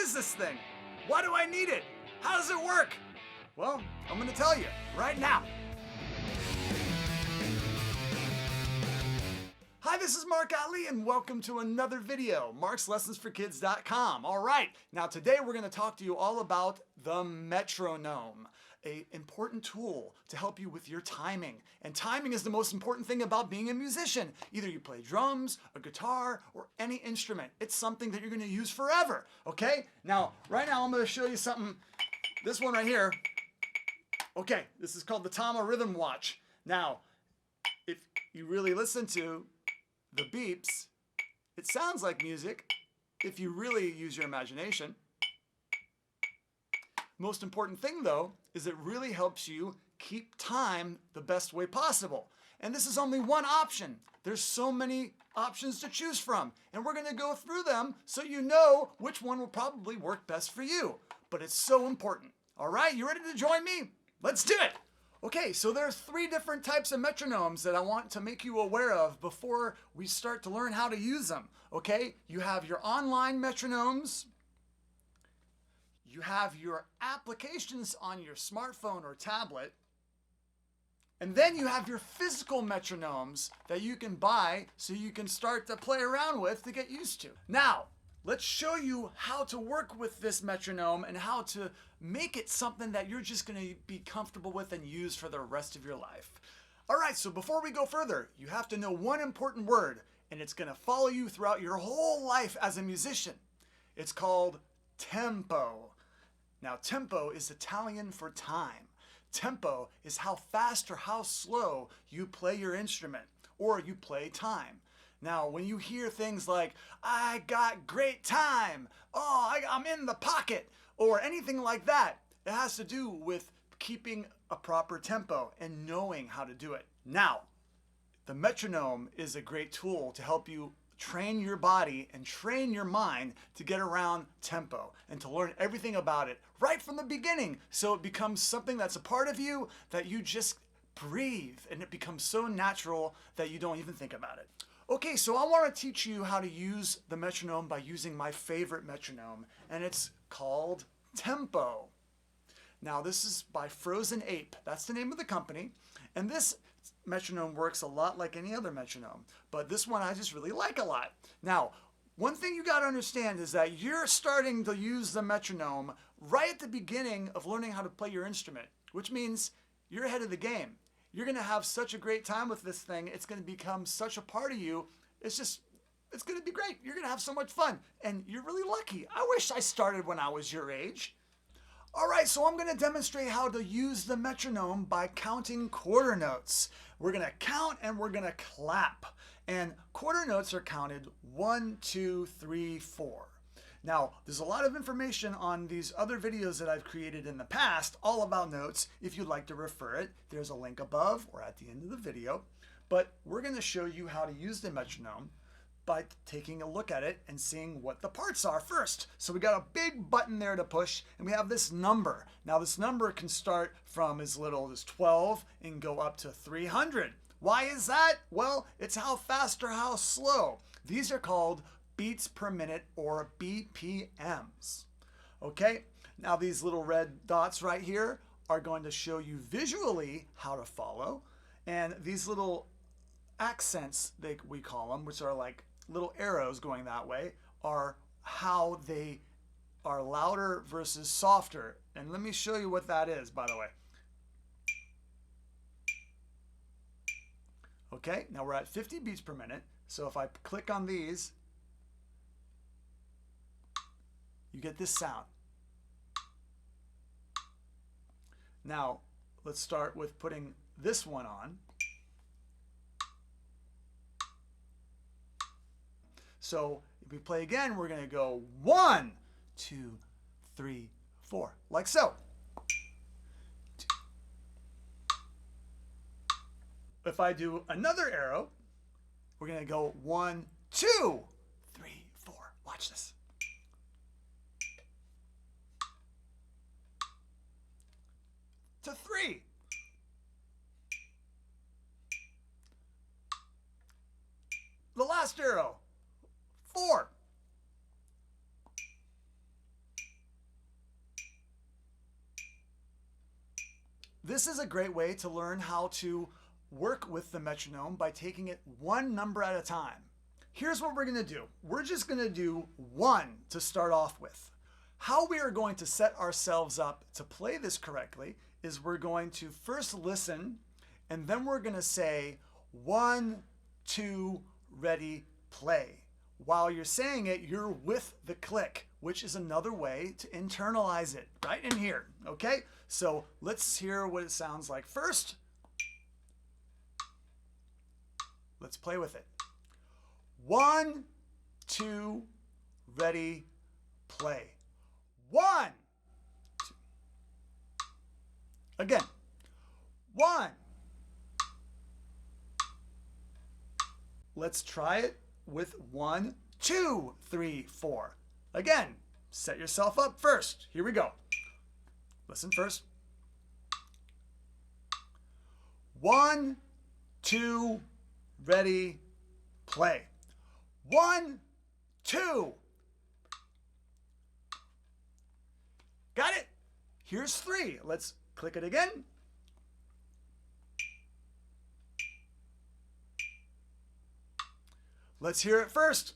is this thing? Why do I need it? How does it work? Well, I'm going to tell you right now. Hi, this is Mark Ali and welcome to another video, markslessonsforkids.com. All right, now today we're going to talk to you all about the metronome, an important tool to help you with your timing. And timing is the most important thing about being a musician. Either you play drums, a guitar, or any instrument. It's something that you're going to use forever, okay? Now, right now I'm going to show you something, this one right here. Okay, this is called the Tama Rhythm Watch. Now, if you really listen to the beeps, it sounds like music if you really use your imagination. Most important thing though is it really helps you keep time the best way possible. And this is only one option. There's so many options to choose from, and we're going to go through them so you know which one will probably work best for you. But it's so important. All right, you ready to join me? Let's do it. Okay, so there's 3 different types of metronomes that I want to make you aware of before we start to learn how to use them. Okay, you have your online metronomes, you have your applications on your smartphone or tablet, and then you have your physical metronomes that you can buy so you can start to play around with to get used to. Now, let's show you how to work with this metronome and how to make it something that you're just going to be comfortable with and use for the rest of your life. All right, so before we go further, you have to know one important word, and it's going to follow you throughout your whole life as a musician. It's called tempo. Now, tempo is Italian for time. Tempo is how fast or how slow you play your instrument, or you play time. Now, when you hear things like, I got great time, oh, I'm in the pocket, or anything like that, it has to do with keeping a proper tempo and knowing how to do it. Now, the metronome is a great tool to help you train your body and train your mind to get around tempo and to learn everything about it right from the beginning, so it becomes something that's a part of you that you just breathe, and it becomes so natural that you don't even think about it. Okay, so I want to teach you how to use the metronome by using my favorite metronome, and it's called Tempo. Now, this is by Frozen Ape. That's the name of the company, and this metronome works a lot like any other metronome, but this one I just really like a lot. Now, one thing you got to understand is that you're starting to use the metronome right at the beginning of learning how to play your instrument, which means you're ahead of the game. You're going to have such a great time with this thing. It's going to become such a part of you. It's going to be great. You're going to have so much fun. And you're really lucky. I wish I started when I was your age. All right, so I'm going to demonstrate how to use the metronome by counting quarter notes. We're going to count and we're going to clap. And quarter notes are counted 1, 2, 3, 4. Now, there's a lot of information on these other videos that I've created in the past, all about notes. If you'd like to refer it, there's a link above or at the end of the video. But we're going to show you how to use the metronome by taking a look at it and seeing what the parts are first. So we got a big button there to push, and we have this number. Now, this number can start from as little as 12 and go up to 300. Why is that? Well, it's how fast or how slow. These are called beats per minute, or BPMs. Okay, now these little red dots right here are going to show you visually how to follow, and these little accents, we call them, which are like little arrows going that way, are how they are louder versus softer. And let me show you what that is, by the way. Okay, now we're at 50 beats per minute, so if I click on these, you get this sound. Now, let's start with putting this one on. So if we play again, we're going to go 1, 2, 3, 4, like so. If I do another arrow, we're going to go 1, 2, 3, 4. Watch this. To 3. The last arrow, 4. this is a great way to learn how to work with the metronome by taking it one number at a time. Here's what we're going to do. We're just going to do 1 to start off with. How we are going to set ourselves up to play this correctly is we're going to first listen, and then we're going to say 1, 2, ready, play. While you're saying it, you're with the click, which is another way to internalize it right in here. Okay, so let's hear what it sounds like first. Let's play with it. 1, 2, ready, play. 1, 2. Again. 1. Let's try it with 1, 2, 3, 4. Again, set yourself up first. Here we go. Listen first. 1, 2, ready, play. 1, 2. Got it? Here's 3. Let's click it again. Let's hear it first.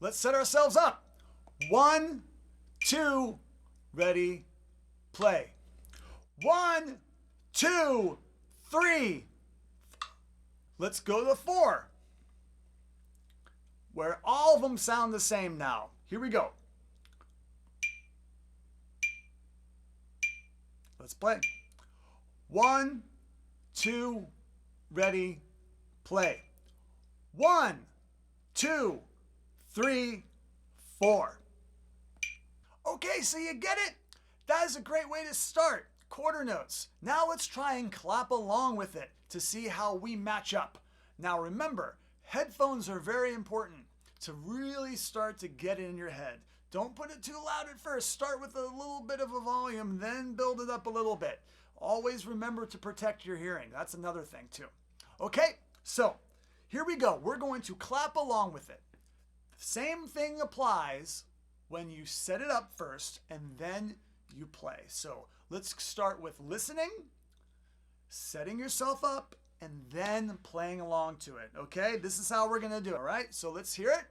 Let's set ourselves up. 1, 2, ready, play. 1, 2, 3. Let's go to the 4, where all of them sound the same now. Here we go. Let's play. 1, 2, ready, play. 1, 2, 3, 4. Okay, so you get it? That is a great way to start. Quarter notes. Now let's try and clap along with it to see how we match up. Now remember, headphones are very important to really start to get it in your head. Don't put it too loud at first. Start with a little bit of a volume, then build it up a little bit. Always remember to protect your hearing. That's another thing too. Okay, so here we go. We're going to clap along with it. Same thing applies when you set it up first and then you play. So let's start with listening, setting yourself up, and then playing along to it. Okay, this is how we're going to do it. All right, so let's hear it.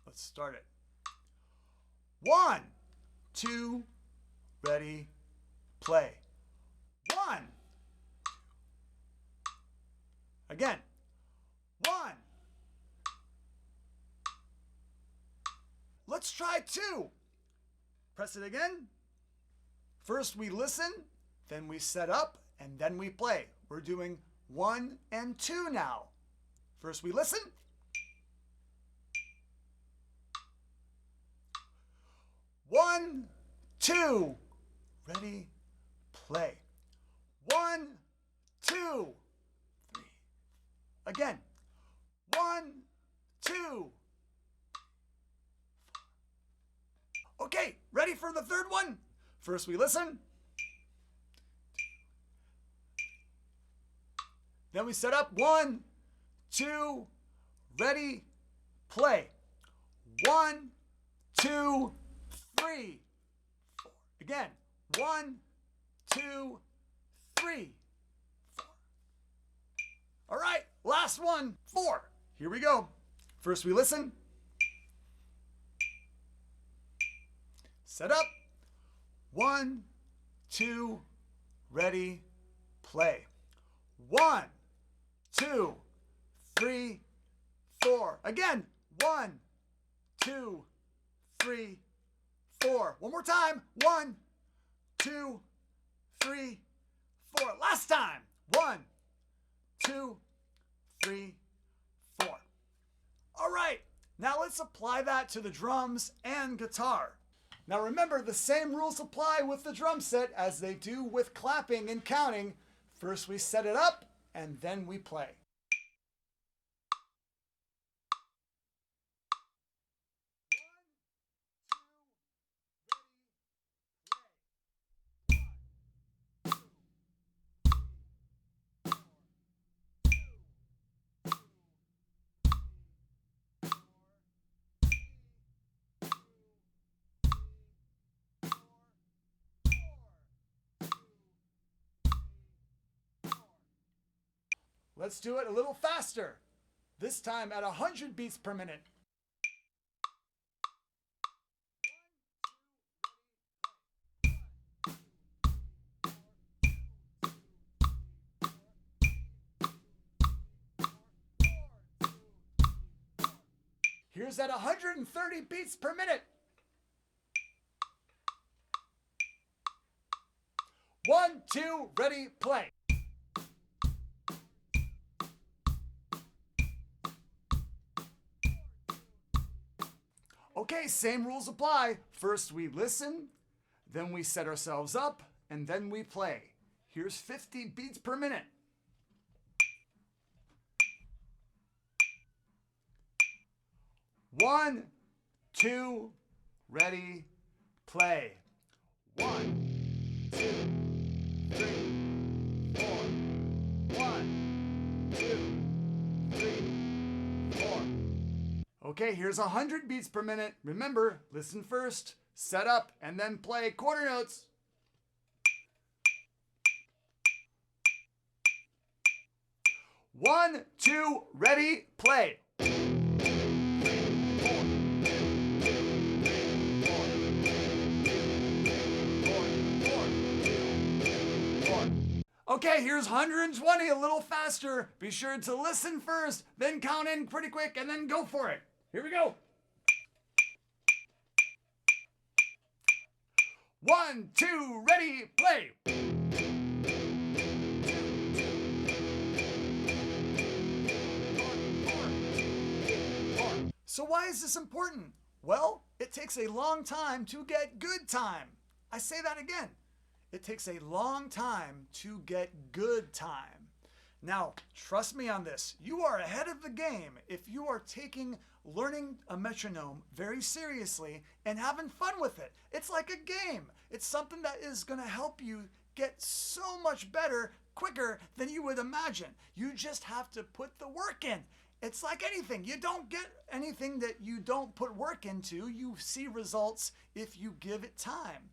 Let's start it. 1, 2, ready, play. 1. Again. 1. Let's try 2. Press it again. First we listen, then we set up, and then we play. We're doing 1 and 2 now. First we listen. 1, 2, ready, play. 1, 2, 3. Again. 1, 2. Okay, ready for the third one? First we listen. Then we set up. 1, 2, ready, play. 1, 2, 3, 4. Again. 1, 2, 3, 4. All right, last one. 4. Here we go. First we listen. Set up. 1, 2, ready, play. 1, 2, 3, 4. Again. 1, 2, 3, 4. One more time. 1, 2, 3, 4. Last time. 1, 2, 3, 4. All right. Now let's apply that to the drums and guitar. Now remember, the same rules apply with the drum set as they do with clapping and counting. First we set it up, and then we play. Let's do it a little faster. This time at 100 beats per minute. Here's at 130 beats per minute. 1, 2, ready, play. Okay, same rules apply. First we listen, then we set ourselves up, and then we play. Here's 50 beats per minute. 1, 2, ready, play. 1, 2, 3, 4. 1, 2, 3, 4. Okay, here's 100 beats per minute. Remember, listen first, set up, and then play quarter notes. 1, 2, ready, play. Okay, here's 120, a little faster. Be sure to listen first, then count in pretty quick, and then go for it. Here we go. 1, 2, ready, play. So why is this important? Well, it takes a long time to get good time. I say that again. It takes a long time to get good time. Now, trust me on this. You are ahead of the game if you are taking learning a metronome very seriously and having fun with it. It's like a game. It's something that is going to help you get so much better quicker than you would imagine. You just have to put the work in. It's like anything. You don't get anything that you don't put work into. You see results if you give it time.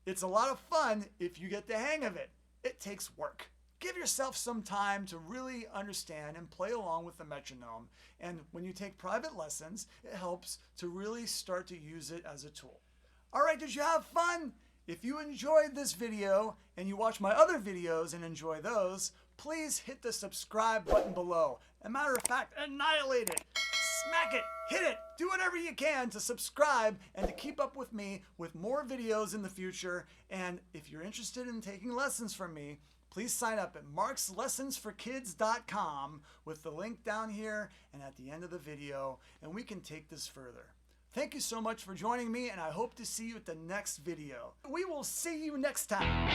It's a lot of fun if you get the hang of it. It takes work. Give yourself some time to really understand and play along with the metronome. And when you take private lessons, it helps to really start to use it as a tool. All right, did you have fun? If you enjoyed this video and you watch my other videos and enjoy those, please hit the subscribe button below. As a matter of fact, annihilate it. Smack it, hit it, do whatever you can to subscribe and to keep up with me with more videos in the future. And if you're interested in taking lessons from me, please sign up at markslessonsforkids.com with the link down here and at the end of the video, and we can take this further. Thank you so much for joining me, and I hope to see you at the next video. We will see you next time.